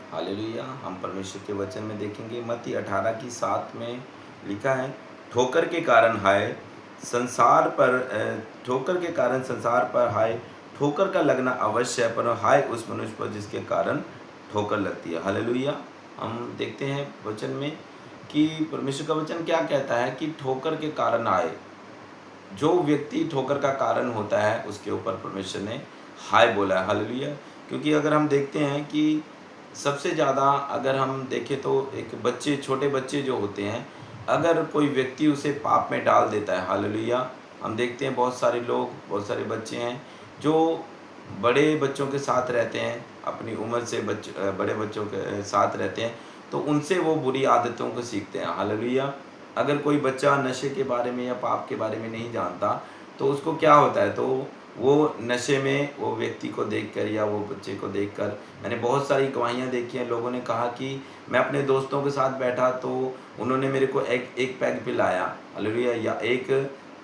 Hallelujah. हम परमेश्वर के वचन में देखेंगे मत्ती 18:7 में लिखा है, ठोकर के कारण हाय संसार पर ठोकर के कारण संसार पर हाय, ठोकर का लगना अवश्य है, पर हाय उस मनुष्य पर जिसके कारण ठोकर लगती है। हालेलुया। हम देखते हैं वचन में कि परमेश्वर का वचन क्या कहता है कि ठोकर के कारण आए, जो व्यक्ति ठोकर का कारण होता है उसके ऊपर परमेश्वर ने हाय बोला है। हालेलुया। क्योंकि अगर हम देखते हैं कि सबसे ज़्यादा अगर हम देखें तो एक बच्चे, छोटे बच्चे जो होते हैं, अगर कोई व्यक्ति उसे पाप में डाल देता है, हालेलुया। हम देखते हैं बहुत सारे लोग, बहुत सारे बच्चे हैं जो बड़े बच्चों के साथ रहते हैं, अपनी उम्र से बड़े बच्चों के साथ रहते हैं, तो उनसे वो बुरी आदतों को सीखते हैं। हालेलुया। अगर कोई बच्चा नशे के बारे में या पाप के बारे में नहीं जानता, तो उसको क्या होता है, तो वो नशे में वो व्यक्ति को देखकर या वो बच्चे को देखकर, मैंने बहुत सारी गवाहियाँ देखी हैं। लोगों ने कहा कि मैं अपने दोस्तों के साथ बैठा तो उन्होंने मेरे को एक एक पैग पिलाया, हालेलुया, या एक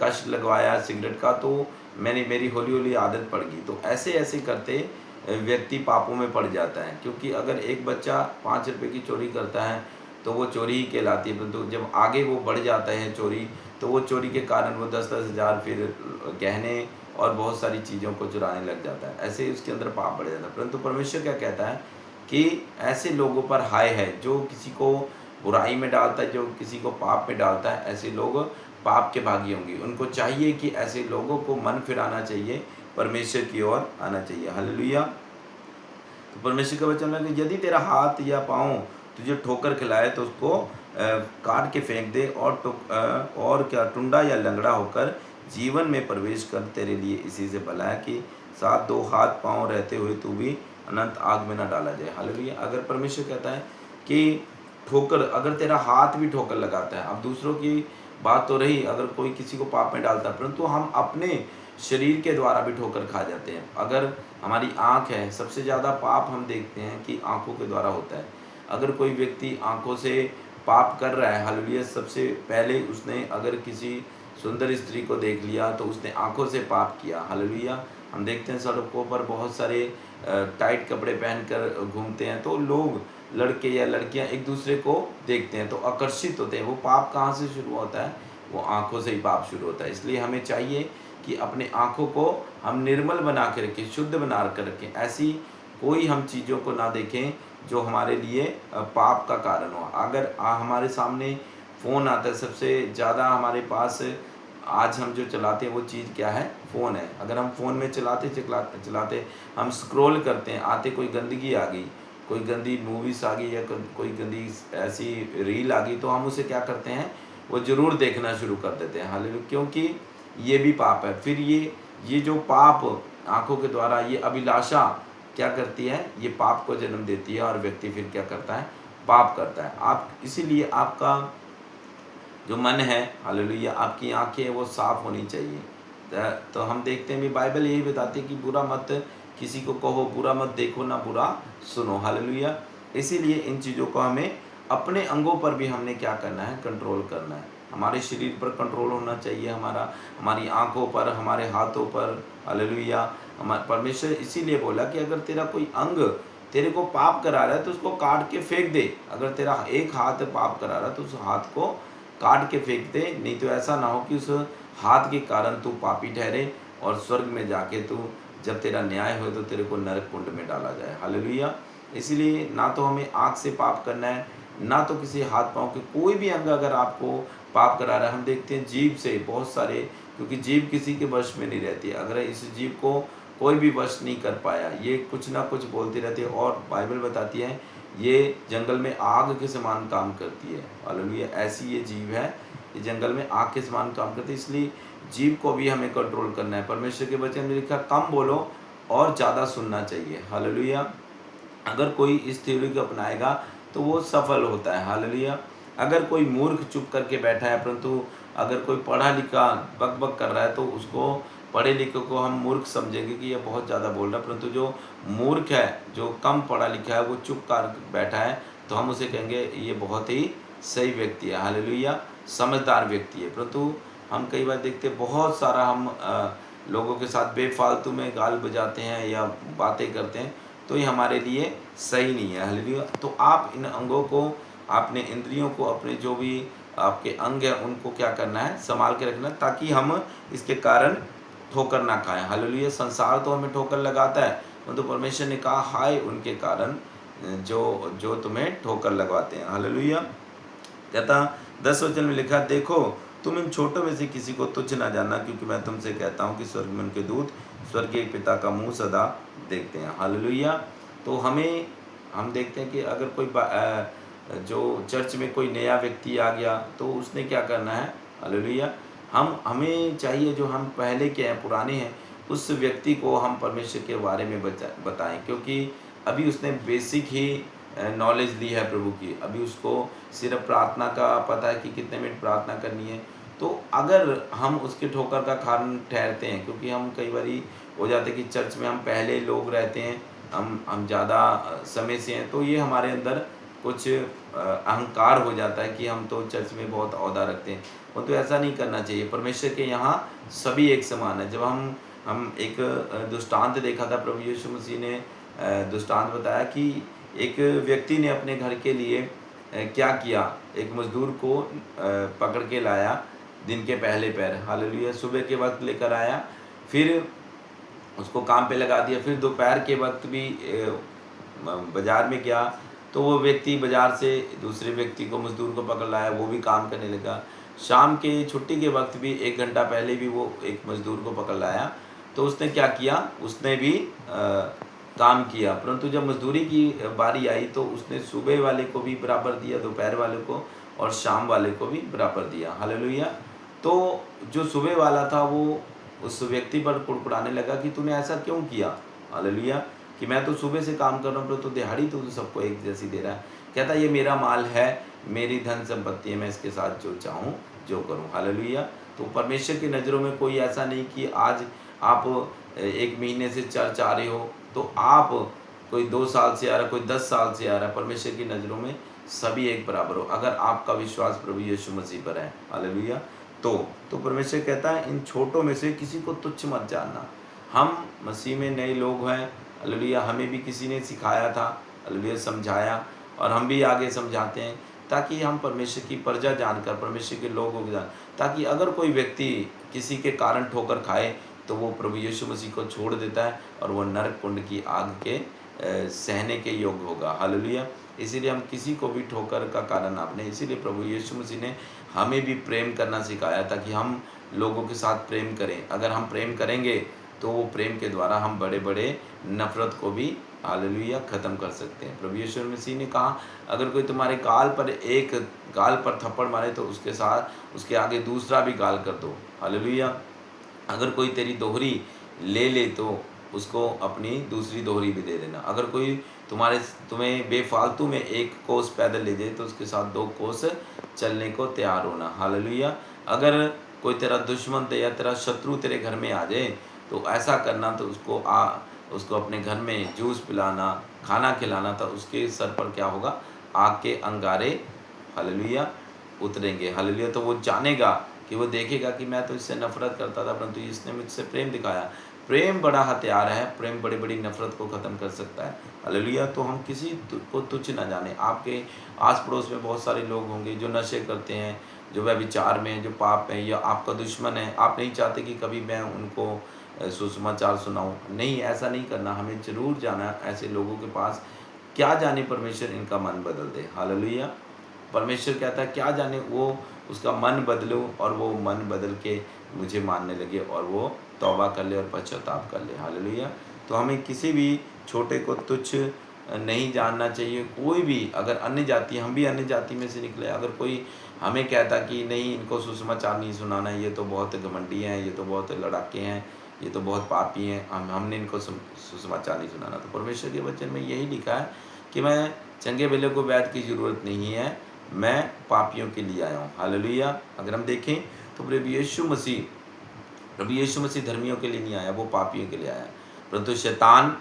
कश लगवाया सिगरेट का, तो मेरी हौली हौली आदत पड़ गई। तो ऐसे ऐसे करते व्यक्ति पापों में पड़ जाता है। क्योंकि अगर एक बच्चा 5 रुपए की चोरी करता है तो वो चोरी ही कहलाती है, परंतु जब आगे वो बढ़ जाता है चोरी, तो वो चोरी के कारण वो 10-10 हज़ार फिर गहने और बहुत सारी चीज़ों को चुराने लग जाता है। ऐसे ही उसके अंदर पाप बढ़ जाता है। परंतु परमेश्वर क्या कहता है कि ऐसे लोगों पर हाय है, जो किसी को बुराई में डालता है, जो किसी को पाप में डालता है, ऐसे लोग पाप के भागी होंगे। उनको चाहिए कि ऐसे लोगों को मन फिराना चाहिए, परमेश्वर की ओर आना चाहिए। हालेलुया। तो परमेश्वर का वचन है कि यदि तेरा हाथ या पाँव तुझे ठोकर खिलाए तो उसको काट के फेंक दे, और क्या टुंडा या लंगड़ा होकर जीवन में प्रवेश कर, तेरे लिए इसी से भला है कि साथ 2 हाथ पाँव रहते हुए तू भी अनंत आग में न डाला जाए। हालेलुया। अगर परमेश्वर कहता है कि ठोकर, अगर तेरा हाथ भी ठोकर लगाता है, अब दूसरों की बात तो रही, अगर कोई किसी को पाप में डालता है, परंतु हम अपने शरीर के द्वारा भी ठोकर खा जाते हैं। अगर हमारी आँख है, सबसे ज़्यादा पाप हम देखते हैं कि आँखों के द्वारा होता है। अगर कोई व्यक्ति आँखों से पाप कर रहा है, हालेलुया, सबसे पहले उसने अगर किसी सुंदर स्त्री को देख लिया तो उसने आँखों से पाप किया। हालेलुया। हम देखते हैं सड़कों पर बहुत सारे टाइट कपड़े पहनकर घूमते हैं, तो लोग, लड़के या लड़कियां एक दूसरे को देखते हैं तो आकर्षित होते हैं। वो पाप कहाँ से शुरू होता है? वो आँखों से ही पाप शुरू होता है। इसलिए हमें चाहिए कि अपने आँखों को हम निर्मल बना के रखें, शुद्ध बना कर रखें। ऐसी कोई हम चीज़ों को ना देखें जो हमारे लिए पाप का कारण हो। अगर हमारे सामने फ़ोन आता है, सबसे ज़्यादा हमारे पास आज हम जो चलाते हैं वो चीज़ क्या है? फ़ोन है। अगर हम फ़ोन में चलाते चलाते चलाते हम स्क्रॉल करते हैं, आते कोई गंदगी आ गई, कोई गंदी मूवीज़ आ गई या कोई गंदी ऐसी रील आ गई, तो हम उसे क्या करते हैं? वो ज़रूर देखना शुरू कर देते हैं। हालेलुया। क्योंकि ये भी पाप है। फिर ये जो पाप आँखों के द्वारा, ये अभिलाषा क्या करती है? ये पाप को जन्म देती है और व्यक्ति फिर क्या करता है? पाप करता है। आप इसीलिए आपका जो मन है, हालेलुया, आपकी आँखें वो साफ़ होनी चाहिए। तो हम देखते हैं भी बाइबल यही बताती है कि बुरा मत किसी को कहो, बुरा मत देखो, ना बुरा सुनो। हालेलुया। इसीलिए इन चीज़ों को हमें अपने अंगों पर भी हमने क्या करना है? कंट्रोल करना है। हमारे शरीर पर कंट्रोल होना चाहिए, हमारी आँखों पर, हमारे हाथों पर। हालेलुया। परमेश्वर इसीलिए बोला कि अगर तेरा कोई अंग तेरे को पाप करा रहा है तो उसको काट के फेंक दे। अगर तेरा एक हाथ पाप करा रहा है तो उस हाथ को काट के फेंक दे, नहीं तो ऐसा ना हो कि उस हाथ के कारण तू पापी ठहरे और स्वर्ग में जाके तू, जब तेरा न्याय हो तो तेरे को नरक कुंड में डाला जाए। हालेलुया। इसीलिए ना तो हमें आँख से पाप करना है, ना तो किसी हाथ पाँव के कोई भी अंग अगर आपको पाप करा रहा है। हम देखते हैं जीभ से बहुत सारे, क्योंकि जीभ किसी के वश में नहीं रहती। अगर इस जीभ को कोई भी वश नहीं कर पाया, ये कुछ ना कुछ बोलती रहती है, और बाइबल बताती है ये जंगल में आग के समान काम करती है। हालेलुया। ऐसी ये जीव है, ये जंगल में आग के समान काम करती है। इसलिए जीव को भी हमें कंट्रोल करना है। परमेश्वर के वचन में लिखा, कम बोलो और ज़्यादा सुनना चाहिए। हालेलुया। अगर कोस इस थ्योरी को अपनाएगा तो वो सफल होता है। हालेलुया। अगर कोई मूर्ख चुप करके बैठा है, परंतु अगर कोई पढ़ा लिखा बक बक कर रहा है तो उसको, पढ़े लिखे को हम मूर्ख समझेंगे कि ये बहुत ज़्यादा बोल रहा है। परंतु जो मूर्ख है, जो कम पढ़ा लिखा है, वो चुप कर बैठा है, तो हम उसे कहेंगे ये बहुत ही सही व्यक्ति है। हालेलुया। समझदार व्यक्ति है। परंतु हम कई बार देखते हैं बहुत सारा हम लोगों के साथ बेफालतू में गाल बजाते हैं या बातें करते हैं, तो ये हमारे लिए सही नहीं है। हालेलुया। तो आप इन अंगों को, अपने इंद्रियों को, अपने जो भी आपके अंग हैं उनको क्या करना है, संभाल के रखना, ताकि हम इसके कारण ठोकर ना खाएं। हालेलुया। संसार तो हमें ठोकर लगाता है, परंतु परमेश्वर ने कहा हाय उनके कारण जो जो तुम्हें ठोकर लगवाते हैं। हालेलुया। कहता 10 वचन में लिखा, देखो तुम इन छोटों में से किसी को तुच्छ ना जानना, क्योंकि मैं तुमसे कहता हूँ कि स्वर्ग में उनके दूत स्वर्गीय पिता का मुंह सदा देखते हैं। हालेलुया। तो हम देखते हैं कि अगर कोई जो चर्च में कोई नया व्यक्ति आ गया तो उसने क्या करना है। हालेलुया। हमें चाहिए, जो हम पहले के हैं, पुराने हैं, उस व्यक्ति को हम परमेश्वर के बारे में बताएं, क्योंकि अभी उसने बेसिक ही नॉलेज ली है प्रभु की। अभी उसको सिर्फ प्रार्थना का पता है कि कितने मिनट प्रार्थना करनी है। तो अगर हम उसके ठोकर का कारण ठहरते हैं, क्योंकि हम कई बार हो जाते हैं कि चर्च में हम पहले लोग रहते हैं, हम ज़्यादा समय से हैं, तो ये हमारे अंदर कुछ अहंकार हो जाता है कि हम तो चर्च में बहुत ओहदा रखते हैं। वो तो ऐसा नहीं करना चाहिए। परमेश्वर के यहाँ सभी एक समान है। जब हम एक दृष्टांत देखा था, प्रभु यीशु मसीह ने दृष्टांत बताया कि एक व्यक्ति ने अपने घर के लिए क्या किया, एक मजदूर को पकड़ के लाया दिन के पहले पहर। हालेलुया। सुबह के वक्त लेकर आया, फिर उसको काम पे लगा दिया। फिर दोपहर के वक्त भी बाज़ार में गया, तो वो व्यक्ति बाज़ार से दूसरे व्यक्ति को, मजदूर को पकड़ लाया, वो भी काम करने लगा। शाम के छुट्टी के वक्त भी 1 घंटा पहले भी वो एक मजदूर को पकड़ लाया, तो उसने क्या किया, उसने भी काम किया। परंतु जब मजदूरी की बारी आई तो उसने सुबह वाले को भी बराबर दिया, दोपहर वाले को और शाम वाले को भी बराबर दिया। हालेलुया। तो जो सुबह वाला था वो उस व्यक्ति पर कुड़कुड़ाने लगा कि तूने ऐसा क्यों किया। हालेलुया। कि मैं तो सुबह से काम कर रहा हूँ, तो दिहाड़ी तो सबको एक जैसी दे रहा है। कहता ये मेरा माल है, मेरी धन संपत्ति है, मैं इसके साथ जो चाहूँ जो करूँ। हालेलुया। तो परमेश्वर की नज़रों में कोई ऐसा नहीं कि आज आप 1 महीने से चर्च आ रहे हो, तो आप कोई 2 साल से आ रहा है, कोई 10 साल से आ रहा है। परमेश्वर की नज़रों में सभी एक बराबर हो, अगर आपका विश्वास प्रभु यीशु मसीह पर है। हालेलुया। तो परमेश्वर कहता है इन छोटों में से किसी को तुच्छ मत जानना। हम मसीह में नए लोग हैं। हालेलुया। हमें भी किसी ने सिखाया था, हालेलुया, समझाया, और हम भी आगे समझाते हैं, ताकि हम परमेश्वर की प्रजा जानकर, परमेश्वर के लोग हो जान, ताकि अगर कोई व्यक्ति किसी के कारण ठोकर खाए तो वो प्रभु यीशु मसीह को छोड़ देता है और वो नरक कुंड की आग के सहने के योग्य होगा। हालेलुया। इसीलिए हम किसी को भी ठोकर का कारण आपने, इसीलिए प्रभु यीशु मसीह ने हमें भी प्रेम करना सिखाया, ताकि हम लोगों के साथ प्रेम करें। अगर हम प्रेम करेंगे तो वो प्रेम के द्वारा हम बड़े बड़े नफ़रत को भी, हालेलुया, ख़त्म कर सकते हैं। प्रभु यीशु मसीह ने कहा अगर कोई तुम्हारे एक गाल पर थप्पड़ मारे तो उसके साथ उसके आगे दूसरा भी गाल कर दो। हालेलुया। अगर कोई तेरी दोहरी ले ले तो उसको अपनी दूसरी दोहरी भी दे देना। अगर कोई तुम्हें बेफालतू में 1 कोस पैदल ले जाए तो उसके साथ 2 कोस चलने को तैयार होना। हालेलुया। अगर कोई तेरा दुश्मन या तेरा शत्रु तेरे घर में आ जाए तो ऐसा करना, तो उसको अपने घर में जूस पिलाना, खाना खिलाना, तो उसके सर पर क्या होगा, आग के अंगारे, हालेलुया, उतरेंगे। हालेलुया। तो वो जानेगा कि वो देखेगा कि मैं तो इससे नफरत करता था, परंतु इसने मुझसे प्रेम दिखाया। प्रेम बड़ा हथियार है। प्रेम बड़ी बड़ी नफरत को ख़त्म कर सकता है। हालेलुया। तो हम किसी को तुच्छ ना जाने। आपके आस पड़ोस में बहुत सारे लोग होंगे जो नशे करते हैं, जो व्यभिचार में, जो पाप में, या आपका दुश्मन है। आप नहीं चाहते कि कभी मैं उनको सुसमाचार सुनाऊं। नहीं, ऐसा नहीं करना। हमें ज़रूर जाना ऐसे लोगों के पास, क्या जाने परमेश्वर इनका मन बदल दे। हालेलुया। परमेश्वर कहता है क्या जाने वो उसका मन बदलूं और वो मन बदल के मुझे मानने लगे और वो तौबा कर ले और पश्चाताप कर ले। हालेलुया। तो हमें किसी भी छोटे को तुच्छ नहीं जानना चाहिए। कोई भी अगर अन्य जाति, हम भी अन्य जाति में से निकले, अगर कोई हमें कहता कि नहीं इनको सुसमाचार नहीं सुनाना, ये तो बहुत घमंडी हैं, ये तो बहुत लड़ाके हैं, ये तो बहुत पापी हैं, हमने इनको सुसमाचार नहीं सुनाना। तो परमेश्वर के वचन में यही लिखा है कि मैं चंगे बेले को वैद्य की ज़रूरत नहीं है, मैं पापियों के लिए आया हूँ। हालेलुया। अगर हम देखें तो प्रभु यीशु मसीह धर्मियों के लिए नहीं आया, वो पापियों के लिए आया। परंतु शैतान,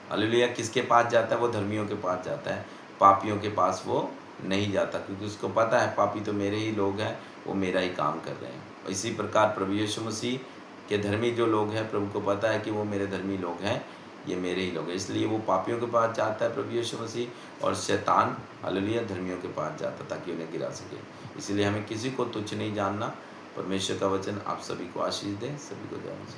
हालेलुया, किसके पास जाता है, वो धर्मियों के पास जाता है, पापियों के पास वो नहीं जाता, क्योंकि उसको पता है पापी तो मेरे ही लोग हैं, वो मेरा ही काम कर रहे हैं। इसी प्रकार प्रभु यीशु मसीह के धर्मी जो लोग हैं, प्रभु को पता है कि वो मेरे धर्मी लोग हैं, ये मेरे ही लोग हैं। इसलिए वो पापियों के पास जाता है प्रभु यीशु मसीह, और शैतान हालेलुया धर्मियों के पास जाता ताकि उन्हें गिरा सके। इसलिए हमें किसी को तुच्छ नहीं जानना। परमेश्वर का वचन आप सभी को आशीष दें, सभी को जय मसीह।